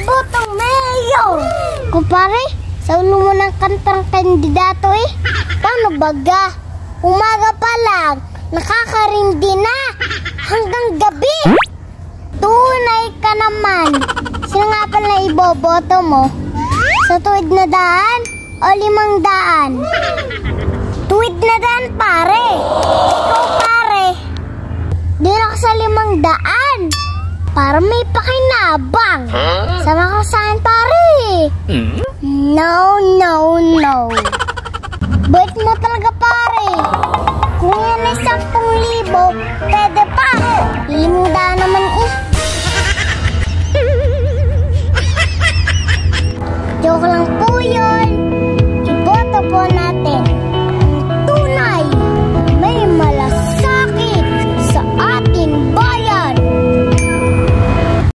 Botong mayor! Kumpare, sa ulo mo ng kantang kandidato eh. Paano baga? Umaga pa lang, nakakarindi na. Hanggang gabi. Tunay ka naman. Sino nga pala iboboto mo? Sa tuwid na daan o 500? Tuwid na daan, pare. Ikaw, pare. Dito ka sa 500. Para may pakinabang. Sama ka sa akin, pare. No, no, no. Bait mo talaga, pare. Kung yan ay 10,000, pwede pa. 500 naman eh.